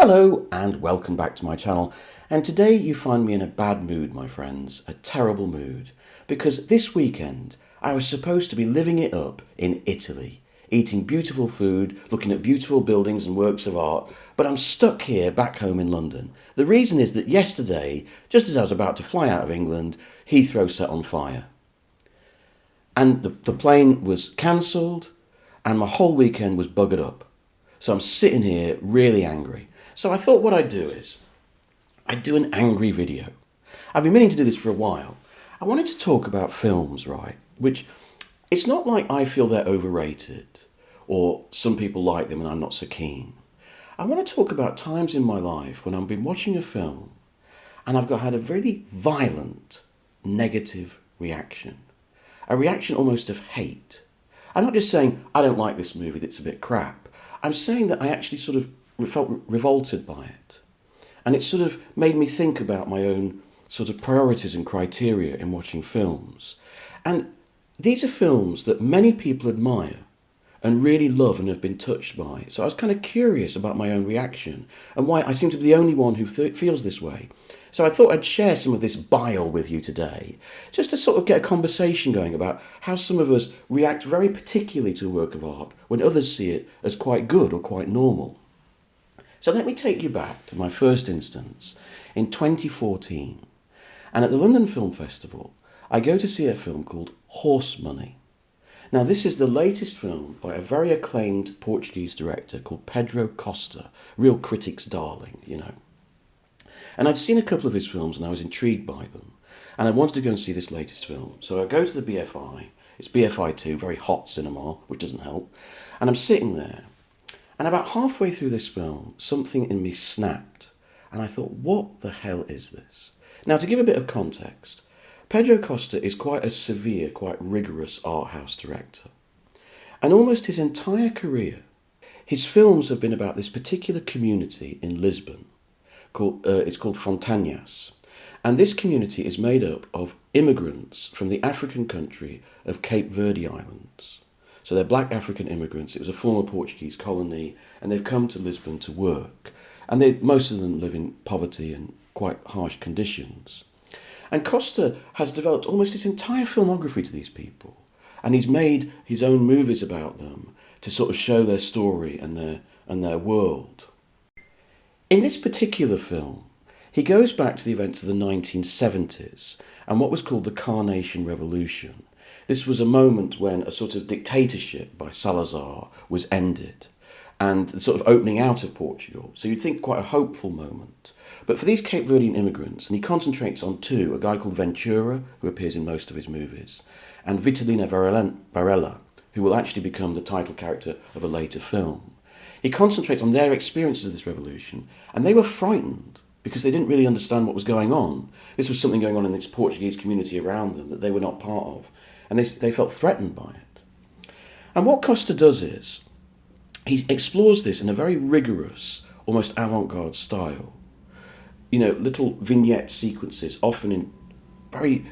Hello and welcome back to my channel, and today you find me in a bad mood, my friends, a terrible mood, because this weekend I was supposed to be living it up in Italy, eating beautiful food, looking at beautiful buildings and works of art, but I'm stuck here back home in London. The reason is that yesterday, just as I was about to fly out of England, Heathrow set on fire. And the plane was cancelled, and my whole weekend was buggered up. So I'm sitting here really angry. So I thought what I'd do is, I'd do an angry video. I've been meaning to do this for a while. I wanted to talk about films, right? Which, it's not like I feel they're overrated, or some people like them and I'm not so keen. I want to talk about times in my life when I've been watching a film and I've had a really violent, negative reaction. A reaction almost of hate. I'm not just saying, I don't like this movie, that's a bit crap. I'm saying that I actually sort of felt revolted by it. And it sort of made me think about my own sort of priorities and criteria in watching films. And these are films that many people admire and really love and have been touched by. So I was kind of curious about my own reaction and why I seem to be the only one who feels this way. So I thought I'd share some of this bile with you today, just to sort of get a conversation going about how some of us react very particularly to a work of art when others see it as quite good or quite normal. So let me take you back to my first instance in 2014. And at the London Film Festival, I go to see a film called Horse Money. Now, this is the latest film by a very acclaimed Portuguese director called Pedro Costa, real critic's darling, you know. And I'd seen a couple of his films and I was intrigued by them. And I wanted to go and see this latest film. So I go to the BFI, it's BFI 2, very hot cinema, which doesn't help. And I'm sitting there. And about halfway through this film, something in me snapped. And I thought, what the hell is this? Now, to give a bit of context, Pedro Costa is quite a severe, quite rigorous art house director. And almost his entire career, his films have been about this particular community in Lisbon. It's called Fontanhas. And this community is made up of immigrants from the African country of Cape Verde Islands. So they're black African immigrants. It was a former Portuguese colony, and they've come to Lisbon to work. And most of them live in poverty and quite harsh conditions. And Costa has developed almost his entire filmography to these people. And he's made his own movies about them to sort of show their story and their world. In this particular film, he goes back to the events of the 1970s and what was called the Carnation Revolution. This was a moment when a sort of dictatorship by Salazar was ended and the sort of opening out of Portugal. So you'd think quite a hopeful moment. But for these Cape Verdean immigrants, and he concentrates on two, a guy called Ventura, who appears in most of his movies, and Vitalina Varela, who will actually become the title character of a later film. He concentrates on their experiences of this revolution, and they were frightened because they didn't really understand what was going on. This was something going on in this Portuguese community around them that they were not part of, and they felt threatened by it. And what Costa does is, he explores this in a very rigorous, almost avant-garde style. You know, little vignette sequences, often in very,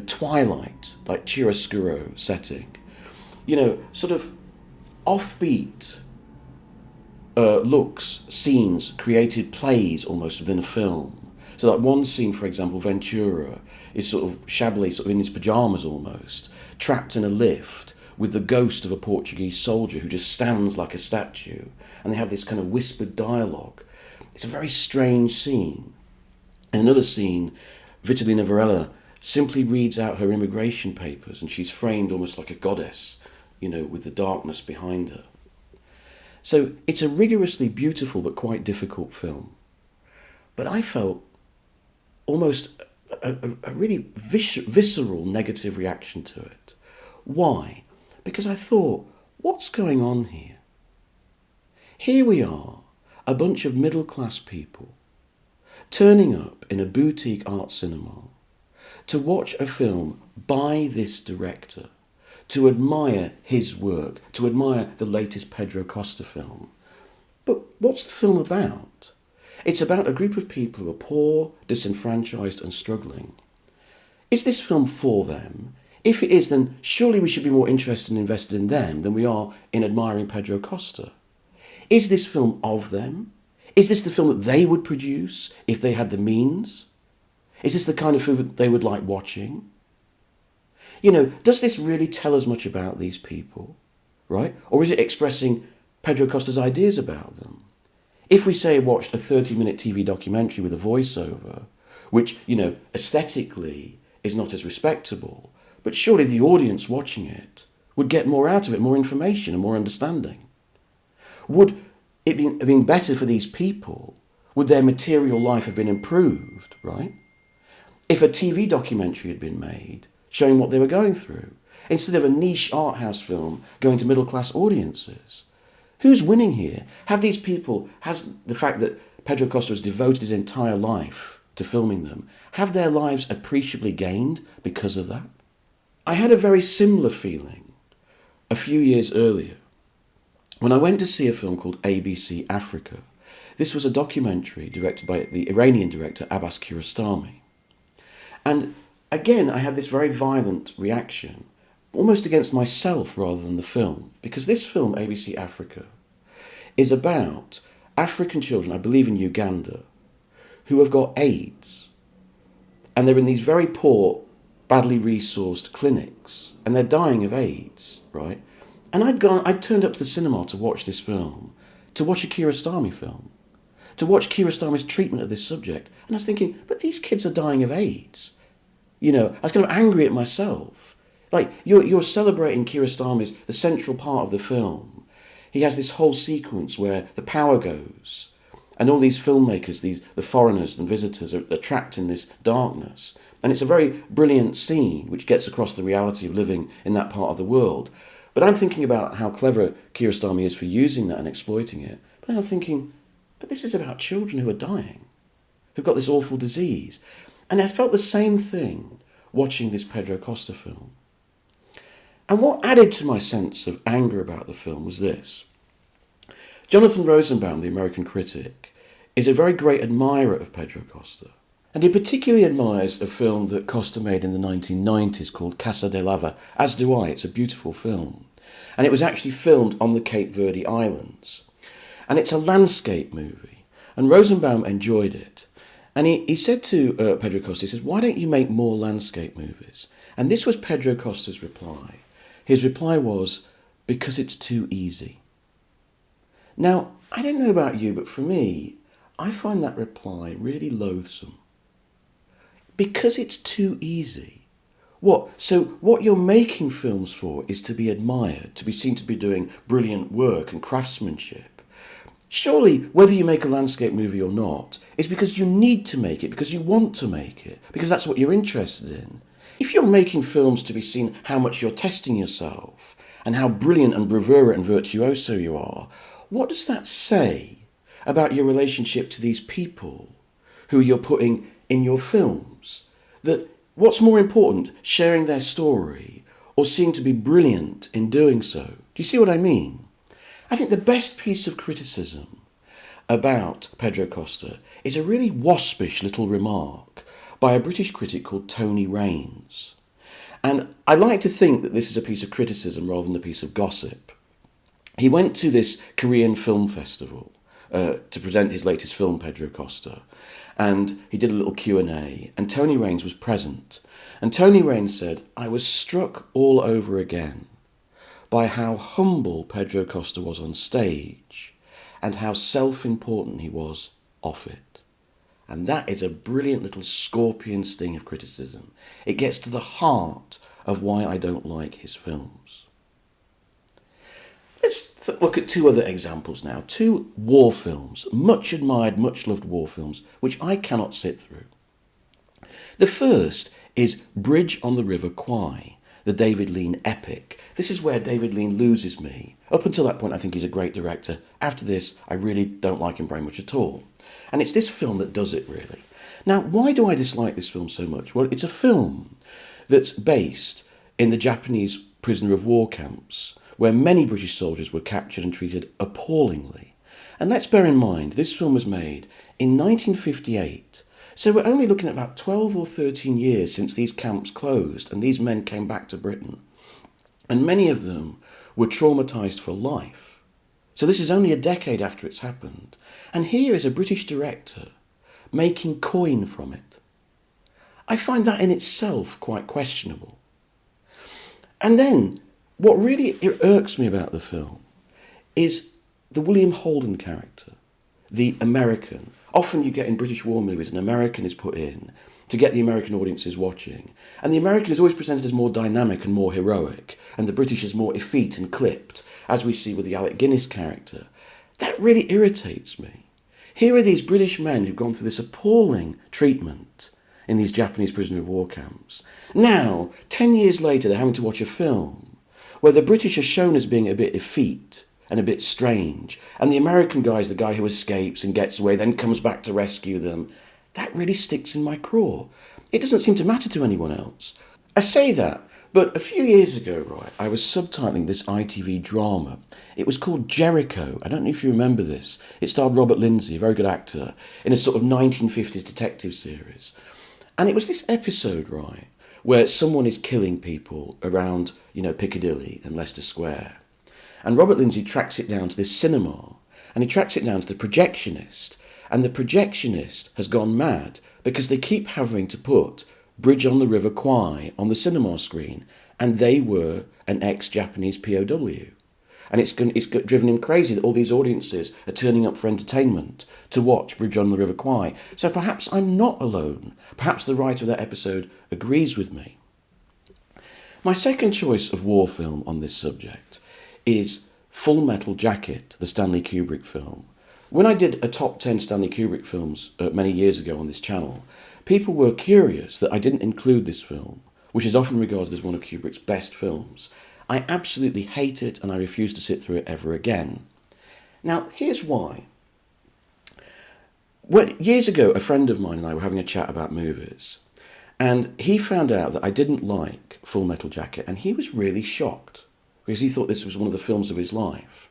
twilight, like chiaroscuro setting. Sort of offbeat looks, scenes, created plays almost within a film. So like one scene, for example, Ventura is sort of shabbily, sort of in his pyjamas almost, trapped in a lift with the ghost of a Portuguese soldier who just stands like a statue. And they have this kind of whispered dialogue. It's a very strange scene. In another scene, Vitalina Varela simply reads out her immigration papers and she's framed almost like a goddess, with the darkness behind her. So it's a rigorously beautiful but quite difficult film. But I felt almost a really visceral negative reaction to it. Why? Because I thought, what's going on here? Here we are, a bunch of middle-class people, turning up in a boutique art cinema to watch a film by this director, to admire his work, to admire the latest Pedro Costa film. But what's the film about? It's about a group of people who are poor, disenfranchised and struggling. Is this film for them? If it is, then surely we should be more interested and invested in them than we are in admiring Pedro Costa. Is this film of them? Is this the film that they would produce if they had the means? Is this the kind of film that they would like watching? Does this really tell us much about these people, right? Or is it expressing Pedro Costa's ideas about them? If we say watched a 30-minute TV documentary with a voiceover, which, aesthetically is not as respectable, but surely the audience watching it would get more out of it, more information and more understanding. Would it have been better for these people? Would their material life have been improved, right? If a TV documentary had been made showing what they were going through, instead of a niche art house film going to middle-class audiences. Who's winning here? Has the fact that Pedro Costa has devoted his entire life to filming them, have their lives appreciably gained because of that? I had a very similar feeling a few years earlier when I went to see a film called ABC Africa. This was a documentary directed by the Iranian director Abbas Kiarostami. And again, I had this very violent reaction, almost against myself rather than the film, because this film, ABC Africa, is about African children, I believe in Uganda, who have got AIDS. And they're in these very poor, badly resourced clinics, and they're dying of AIDS, right? And I'd turned up to the cinema to watch this film, to watch a Kiarostami film, to watch Kiarostami's treatment of this subject. And I was thinking, but these kids are dying of AIDS. I was kind of angry at myself. Like, you're celebrating Kiarostami's, the central part of the film. He has this whole sequence where the power goes, and all these filmmakers, the foreigners and visitors are trapped in this darkness. And it's a very brilliant scene which gets across the reality of living in that part of the world. But I'm thinking about how clever Kiarostami is for using that and exploiting it. But I'm thinking, but this is about children who are dying, who've got this awful disease. And I felt the same thing watching this Pedro Costa film. And what added to my sense of anger about the film was this. Jonathan Rosenbaum, the American critic, is a very great admirer of Pedro Costa. And he particularly admires a film that Costa made in the 1990s called Casa de Lava, as do I. It's a beautiful film. And it was actually filmed on the Cape Verde Islands. And it's a landscape movie. And Rosenbaum enjoyed it. And he said to Pedro Costa, he says, why don't you make more landscape movies? And this was Pedro Costa's reply. His reply was, because it's too easy. Now, I don't know about you, but for me, I find that reply really loathsome. Because it's too easy. What? So what you're making films for is to be admired, to be seen to be doing brilliant work and craftsmanship. Surely, whether you make a landscape movie or not, is because you need to make it, because you want to make it, because that's what you're interested in. If you're making films to be seen how much you're testing yourself, and how brilliant and bravura and virtuoso you are, what does that say about your relationship to these people who you're putting in your films? That what's more important, sharing their story or seeming to be brilliant in doing so? Do you see what I mean? I think the best piece of criticism about Pedro Costa is a really waspish little remark by a British critic called Tony Raines. And I like to think that this is a piece of criticism rather than a piece of gossip. He went to this Korean film festival to present his latest film, Pedro Costa, and he did a little Q&A, and Tony Raines was present. And Tony Raines said, I was struck all over again by how humble Pedro Costa was on stage and how self-important he was off it. And that is a brilliant little scorpion sting of criticism. It gets to the heart of why I don't like his films. Let's look at two other examples now. Two war films, much admired, much loved war films, which I cannot sit through. The first is Bridge on the River Kwai, the David Lean epic. This is where David Lean loses me. Up until that point, I think he's a great director. After this, I really don't like him very much at all. And it's this film that does it, really. Now, why do I dislike this film so much? Well, it's a film that's based in the Japanese prisoner of war camps, where many British soldiers were captured and treated appallingly. And let's bear in mind, this film was made in 1958, so we're only looking at about 12 or 13 years since these camps closed and these men came back to Britain. And many of them were traumatised for life. So this is only a decade after it's happened. And here is a British director making coin from it. I find that in itself quite questionable. And then, what really irks me about the film is the William Holden character, the American. Often you get in British war movies, an American is put in to get the American audiences watching. And the American is always presented as more dynamic and more heroic, and the British as more effete and clipped, as we see with the Alec Guinness character. That really irritates me. Here are these British men who've gone through this appalling treatment in these Japanese prisoner of war camps. Now, 10 years later, they're having to watch a film where the British are shown as being a bit effete and a bit strange, and the American guy is the guy who escapes and gets away, then comes back to rescue them. That really sticks in my craw. It doesn't seem to matter to anyone else. I say that, but a few years ago, right, I was subtitling this ITV drama. It was called Jericho. I don't know if you remember this. It starred Robert Lindsay, a very good actor, in a sort of 1950s detective series. And it was this episode, right, where someone is killing people around, Piccadilly and Leicester Square. And Robert Lindsay tracks it down to this cinema, and he tracks it down to the projectionist. And the projectionist has gone mad because they keep having to put Bridge on the River Kwai on the cinema screen, and they were an ex-Japanese POW. And it's driven him crazy that all these audiences are turning up for entertainment to watch Bridge on the River Kwai. So perhaps I'm not alone. Perhaps the writer of that episode agrees with me. My second choice of war film on this subject is Full Metal Jacket, the Stanley Kubrick film. When I did a top 10 Stanley Kubrick films many years ago on this channel, people were curious that I didn't include this film, which is often regarded as one of Kubrick's best films. I absolutely hate it, and I refuse to sit through it ever again. Now, here's why. Years ago, a friend of mine and I were having a chat about movies, and he found out that I didn't like Full Metal Jacket, and he was really shocked, because he thought this was one of the films of his life.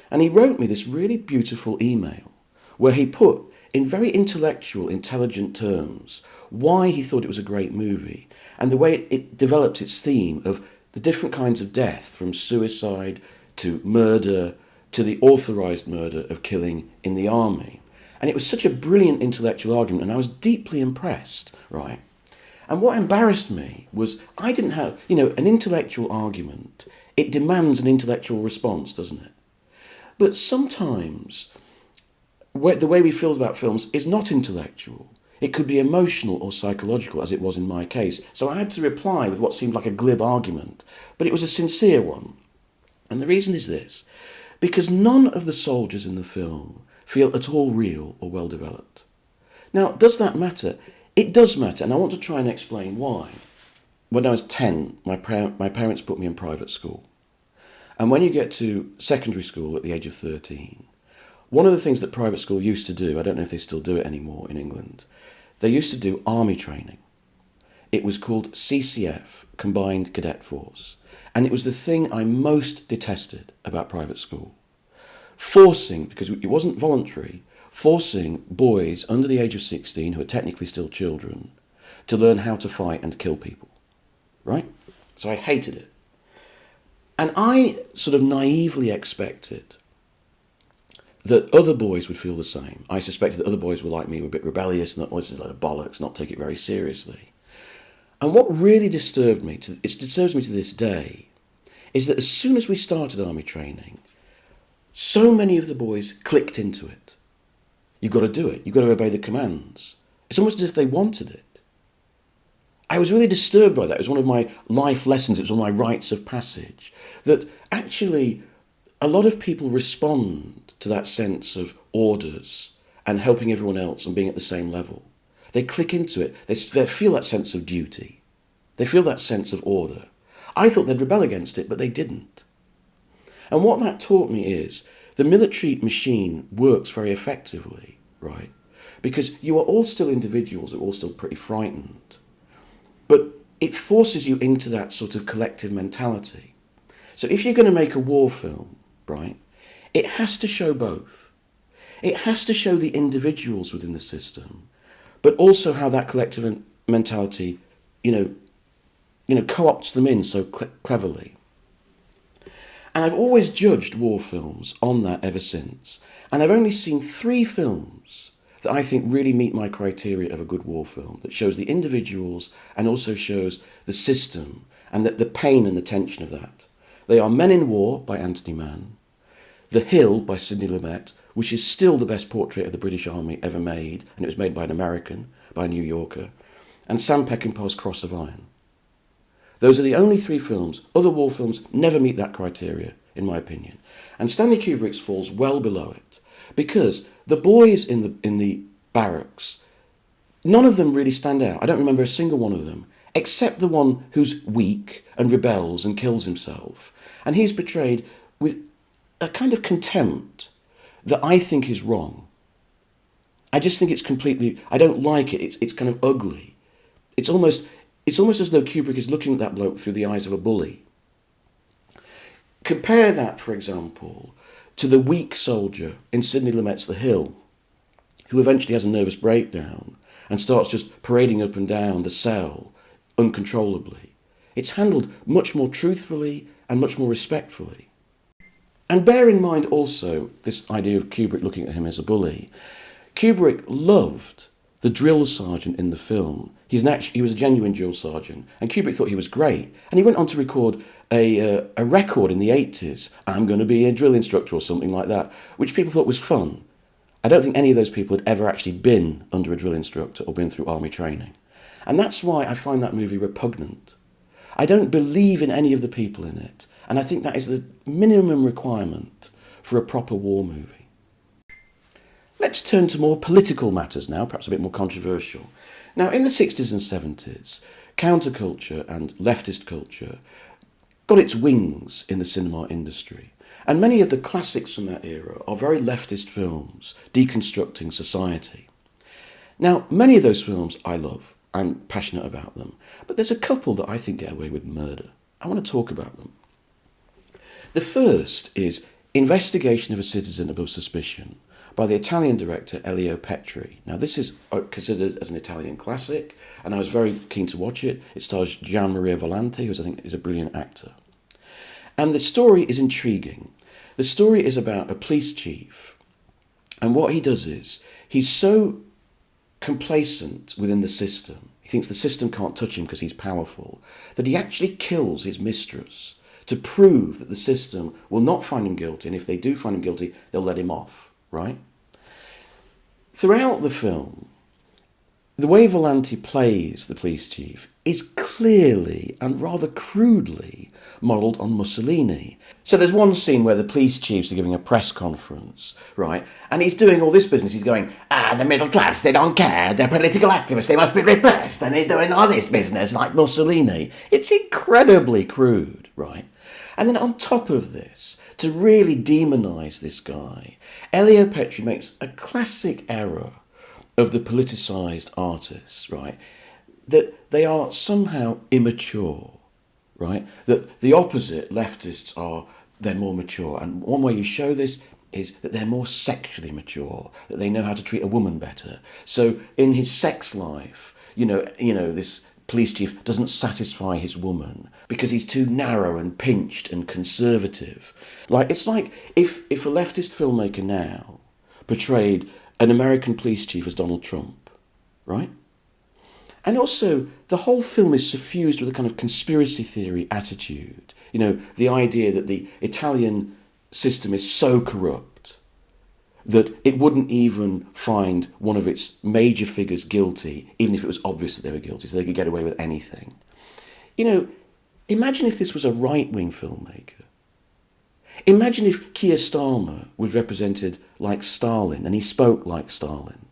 And he wrote me this really beautiful email, where he put, in very intellectual, intelligent terms, why he thought it was a great movie, and the way it developed its theme of the different kinds of death, from suicide to murder to the authorised murder of killing in the army. And it was such a brilliant intellectual argument, and I was deeply impressed, right? And what embarrassed me was I didn't have, an intellectual argument. It demands an intellectual response, doesn't it? But sometimes the way we feel about films is not intellectual. It could be emotional or psychological, as it was in my case. So I had to reply with what seemed like a glib argument, but it was a sincere one. And the reason is this: because none of the soldiers in the film feel at all real or well developed. Now, does that matter? It does matter, and I want to try and explain why. When I was 10, my parents put me in private school. And when you get to secondary school at the age of 13, one of the things that private school used to do, I don't know if they still do it anymore in England, they used to do army training. It was called CCF, Combined Cadet Force, and it was the thing I most detested about private school. Forcing, because it wasn't voluntary, forcing boys under the age of 16, who are technically still children, to learn how to fight and kill people, right? So I hated it. And I sort of naively expected that other boys would feel the same. I suspected that other boys were like me, were a bit rebellious, and that this is a load of bollocks, not take it very seriously. And what really disturbs me to this day, is that as soon as we started army training, so many of the boys clicked into it. You've got to do it. You've got to obey the commands. It's almost as if they wanted it. I was really disturbed by that. It was one of my life lessons. It was one of my rites of passage. That actually a lot of people respond to that sense of orders and helping everyone else and being at the same level. They click into it. They feel that sense of duty. They feel that sense of order. I thought they'd rebel against it, but they didn't. And what that taught me is the military machine works very effectively, right? Because you are all still individuals who are all still pretty frightened. But it forces you into that sort of collective mentality. So if you're going to make a war film, right, it has to show both. It has to show the individuals within the system, but also how that collective mentality, co-opts them in so cleverly. And I've always judged war films on that ever since. And I've only seen 3 films that I think really meet my criteria of a good war film, that shows the individuals and also shows the system and the pain and the tension of that. They are Men in War by Anthony Mann, The Hill by Sidney Lumet, which is still the best portrait of the British Army ever made, and it was made by an American, by a New Yorker, and Sam Peckinpah's Cross of Iron. Those are the only 3 films. Other war films never meet that criteria, in my opinion. And Stanley Kubrick's falls well below it, because the boys in the barracks, none of them really stand out. I don't remember a single one of them, except the one who's weak and rebels and kills himself. And he's portrayed with a kind of contempt that I think is wrong. I just think it's completely, I don't like it. It's kind of ugly. It's almost as though Kubrick is looking at that bloke through the eyes of a bully. Compare that, for example, to the weak soldier in Sidney Lumet's The Hill, who eventually has a nervous breakdown and starts just parading up and down the cell uncontrollably. It's handled much more truthfully and much more respectfully. And bear in mind also this idea of Kubrick looking at him as a bully. Kubrick loved the drill sergeant in the film. He was a genuine drill sergeant, and Kubrick thought he was great. And he went on to record a record in the 80s, I'm going to be a drill instructor or something like that, which people thought was fun. I don't think any of those people had ever actually been under a drill instructor or been through army training. And that's why I find that movie repugnant. I don't believe in any of the people in it, and I think that is the minimum requirement for a proper war movie. Let's turn to more political matters now, perhaps a bit more controversial. Now, in the 60s and 70s, counterculture and leftist culture got its wings in the cinema industry. And many of the classics from that era are very leftist films, deconstructing society. Now, many of those films I love. I'm passionate about them. But there's a couple that I think get away with murder. I want to talk about them. The first is Investigation of a Citizen Above Suspicion by the Italian director Elio Petri. Now, this is considered as an Italian classic, and I was very keen to watch it. It stars Gian Maria Volante, who I think is a brilliant actor. And the story is intriguing. The story is about a police chief, and what he does is, he's so complacent within the system, he thinks the system can't touch him because he's powerful, that he actually kills his mistress to prove that the system will not find him guilty, and if they do find him guilty, they'll let him off, right? Throughout the film, the way Volante plays the police chief is clearly and rather crudely modelled on Mussolini. So there's one scene where the police chiefs are giving a press conference, right? And he's doing all this business. He's going, the middle class, they don't care. They're political activists. They must be repressed. And they're doing all this business like Mussolini. It's incredibly crude, right? And then on top of this, to really demonise this guy, Elio Petri makes a classic error of the politicised artists, right? That they are somehow immature, right? That the opposite, leftists, they're more mature. And one way you show this is that they're more sexually mature, that they know how to treat a woman better. So in his sex life, you know, this police chief doesn't satisfy his woman because he's too narrow and pinched and conservative. It's like if a leftist filmmaker now portrayed an American police chief as Donald Trump, right? And also, the whole film is suffused with a kind of conspiracy theory attitude. You know, the idea that the Italian system is so corrupt that it wouldn't even find one of its major figures guilty, even if it was obvious that they were guilty, so they could get away with anything. You know, imagine if this was a right-wing filmmaker. Imagine if Keir Starmer was represented like Stalin and he spoke like Stalin.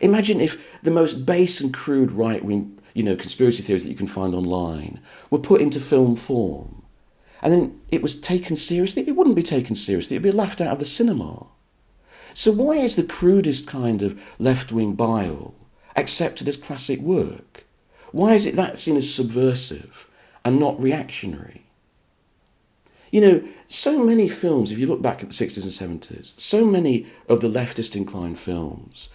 Imagine if the most base and crude right-wing, conspiracy theories that you can find online were put into film form. And then it was taken seriously. It wouldn't be taken seriously. It would be laughed out of the cinema. So why is the crudest kind of left-wing bile accepted as classic work? Why is it that seen as subversive and not reactionary? You know, so many films, if you look back at the 60s and 70s, so many of the leftist inclined films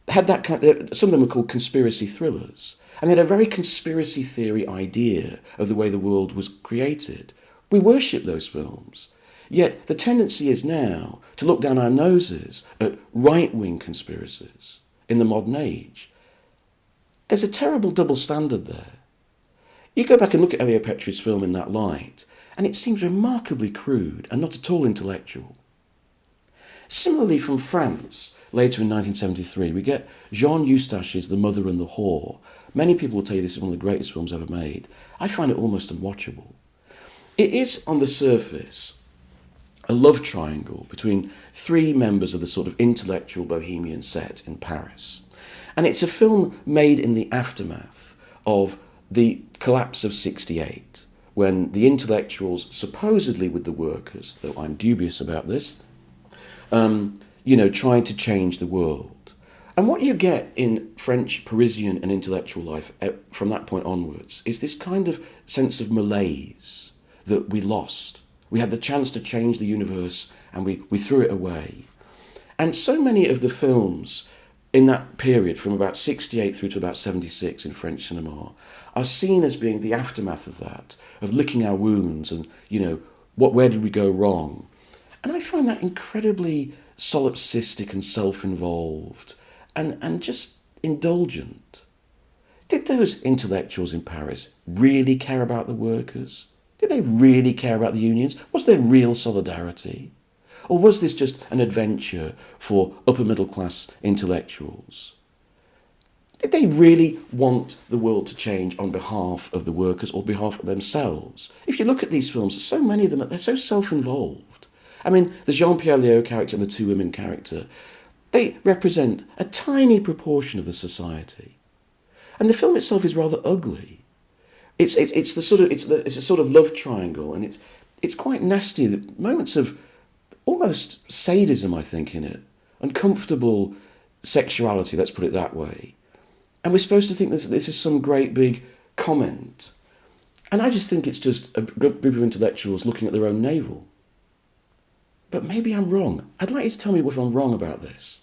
had that kind some of them were called conspiracy thrillers. And they had a very conspiracy theory idea of the way the world was created. We worship those films. Yet the tendency is now to look down our noses at right-wing conspiracies in the modern age. There's a terrible double standard there. You go back and look at Elio Petri's film in that light, and it seems remarkably crude and not at all intellectual. Similarly, from France, later in 1973, we get Jean Eustache's The Mother and the Whore. Many people will tell you this is one of the greatest films ever made. I find it almost unwatchable. It is, on the surface, a love triangle between three members of the sort of intellectual bohemian set in Paris. And it's a film made in the aftermath of the collapse of '68, when the intellectuals, supposedly with the workers, though I'm dubious about this, trying to change the world. And what you get in French Parisian and intellectual life from that point onwards is this kind of sense of malaise that we lost. We had the chance to change the universe and we threw it away. And so many of the films in that period, from about '68 through to about '76 in French cinema, are seen as being the aftermath of that, of licking our wounds and, where did we go wrong? And I find that incredibly solipsistic and self-involved and just indulgent. Did those intellectuals in Paris really care about the workers? Did they really care about the unions? Was there real solidarity? Or was this just an adventure for upper middle class intellectuals? Did they really want the world to change on behalf of the workers or behalf of themselves? If you look at these films, so many of them, they're so self-involved. I mean, the Jean-Pierre Léaud character and the two women character, they represent a tiny proportion of the society. And the film itself is rather ugly. It's a sort of love triangle, and it's quite nasty. The moments of almost sadism, I think, in it, uncomfortable sexuality. Let's put it that way. And we're supposed to think this is some great big comment, and I just think it's just a group of intellectuals looking at their own navel. But maybe I'm wrong. I'd like you to tell me if I'm wrong about this.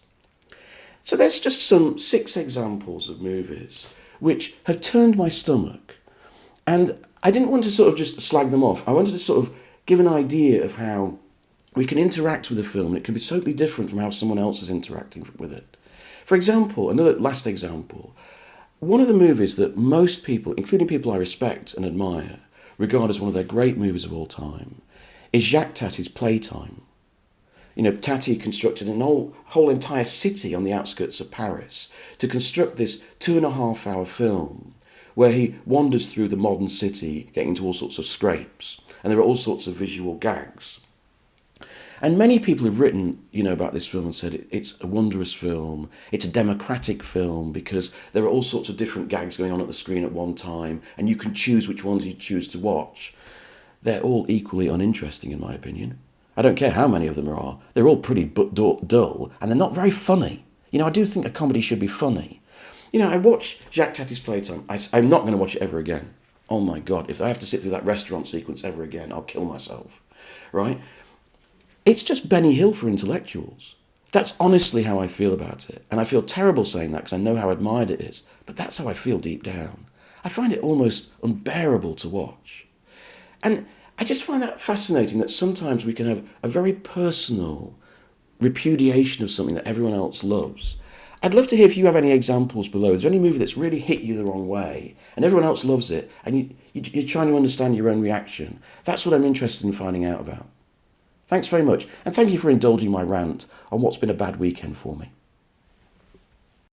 So there's just some 6 examples of movies which have turned my stomach. And I didn't want to sort of just slag them off. I wanted to sort of give an idea of how we can interact with a film. And it can be totally different from how someone else is interacting with it. For example, another last example, one of the movies that most people, including people I respect and admire, regard as one of their great movies of all time, is Jacques Tati's Playtime. Tati constructed an whole entire city on the outskirts of Paris to construct this 2.5-hour film where he wanders through the modern city, getting into all sorts of scrapes, and there are all sorts of visual gags. And many people have written, about this film and said it's a wondrous film, it's a democratic film because there are all sorts of different gags going on at the screen at one time, and you can choose which ones you choose to watch. They're all equally uninteresting, in my opinion. I don't care how many of them there are. They're all pretty dull, and they're not very funny. I do think a comedy should be funny. I watch Jacques Tati's Playtime. I'm not going to watch it ever again. Oh my God, if I have to sit through that restaurant sequence ever again, I'll kill myself, right? It's just Benny Hill for intellectuals. That's honestly how I feel about it. And I feel terrible saying that because I know how admired it is, but that's how I feel deep down. I find it almost unbearable to watch. And I just find that fascinating that sometimes we can have a very personal repudiation of something that everyone else loves. I'd love to hear if you have any examples below. Is there any movie that's really hit you the wrong way and everyone else loves it and you're trying to understand your own reaction? That's what I'm interested in finding out about. Thanks very much, and thank you for indulging my rant on what's been a bad weekend for me.